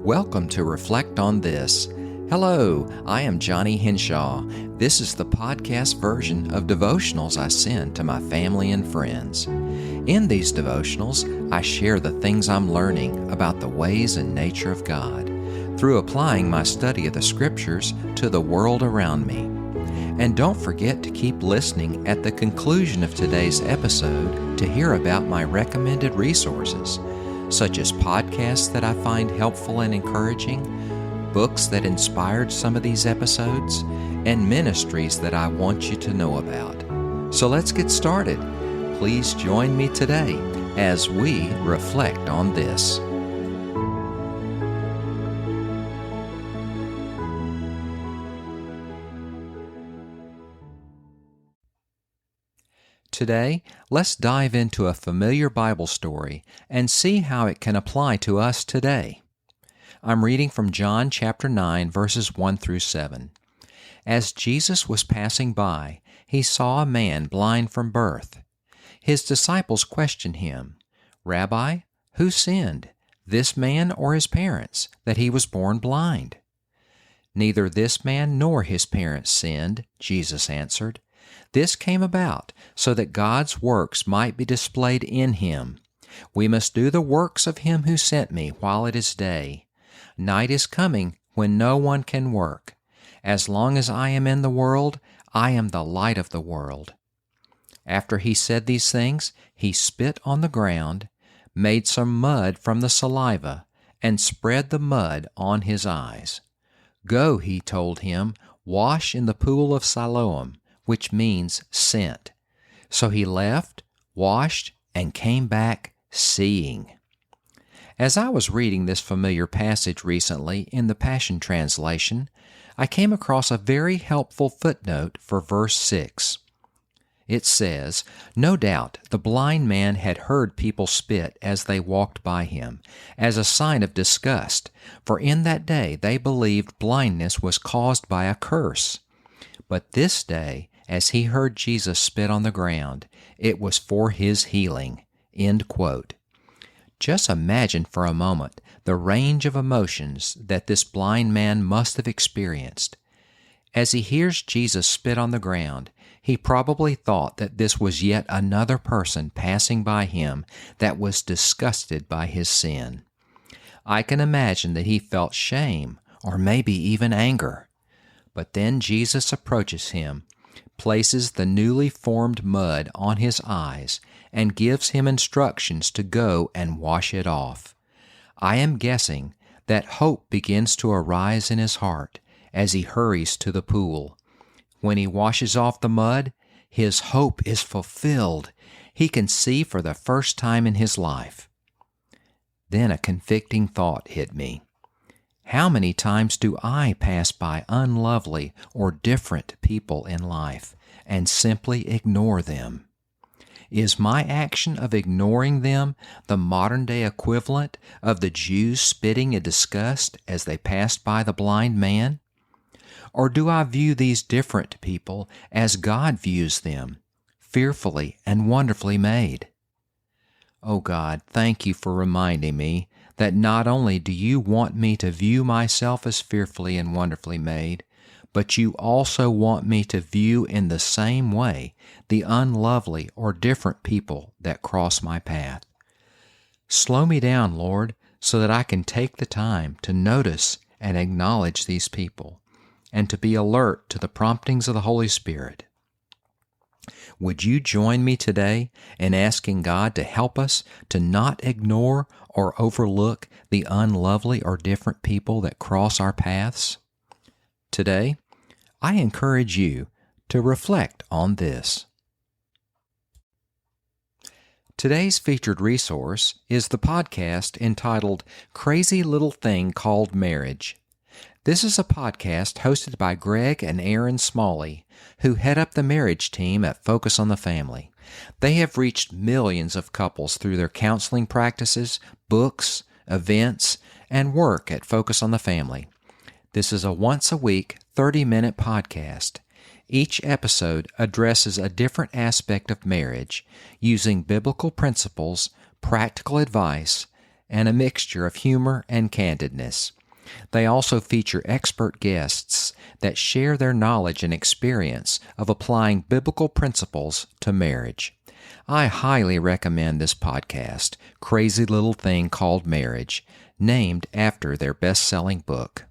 Welcome to Reflect on This. Hello, I am Johnny Henshaw. This is the podcast version of devotionals I send to my family and friends. In these devotionals, I share the things I'm learning about the ways and nature of God through applying my study of the Scriptures to the world around me. And don't forget to keep listening at the conclusion of today's episode to hear about my recommended resources, such as podcasts that I find helpful and encouraging, books that inspired some of these episodes, and ministries that I want you to know about. So let's get started. Please join me today as we reflect on this. Today, let's dive into a familiar Bible story and see how it can apply to us today. I'm reading from John chapter 9, verses 1 through 7. As Jesus was passing by, he saw a man blind from birth. His disciples questioned him, "Rabbi, who sinned, this man or his parents, that he was born blind?" "Neither this man nor his parents sinned," Jesus answered. "This came about so that God's works might be displayed in him. We must do the works of him who sent me while it is day. Night is coming when no one can work. As long as I am in the world, I am the light of the world." After he said these things, he spit on the ground, made some mud from the saliva, and spread the mud on his eyes. "Go," he told him, "wash in the pool of Siloam," which means sent. So he left, washed, and came back seeing. As I was reading this familiar passage recently in the Passion Translation, I came across a very helpful footnote for verse 6. It says, "No doubt the blind man had heard people spit as they walked by him, as a sign of disgust, for in that day they believed blindness was caused by a curse. But this day, as he heard Jesus spit on the ground, it was for his healing." End quote. Just imagine for a moment the range of emotions that this blind man must have experienced. As he hears Jesus spit on the ground, he probably thought that this was yet another person passing by him that was disgusted by his sin. I can imagine that he felt shame or maybe even anger. But then Jesus approaches him, places the newly formed mud on his eyes, and gives him instructions to go and wash it off. I am guessing that hope begins to arise in his heart as he hurries to the pool. When he washes off the mud, his hope is fulfilled. He can see for the first time in his life. Then a convicting thought hit me. How many times do I pass by unlovely or different people in life and simply ignore them? Is my action of ignoring them the modern-day equivalent of the Jews spitting in disgust as they passed by the blind man? Or do I view these different people as God views them, fearfully and wonderfully made? Oh God, thank you for reminding me that not only do you want me to view myself as fearfully and wonderfully made, but you also want me to view in the same way the unlovely or different people that cross my path. Slow me down, Lord, so that I can take the time to notice and acknowledge these people, and to be alert to the promptings of the Holy Spirit. Would you join me today in asking God to help us to not ignore or overlook the unlovely or different people that cross our paths? Today, I encourage you to reflect on this. Today's featured resource is the podcast entitled Crazy Little Thing Called Marriage. This is a podcast hosted by Greg and Erin Smalley, who head up the marriage team at Focus on the Family. They have reached millions of couples through their counseling practices, books, events, and work at Focus on the Family. This is a once-a-week, 30-minute podcast. Each episode addresses a different aspect of marriage using biblical principles, practical advice, and a mixture of humor and candidness. They also feature expert guests that share their knowledge and experience of applying biblical principles to marriage. I highly recommend this podcast, Crazy Little Thing Called Marriage, named after their best-selling book.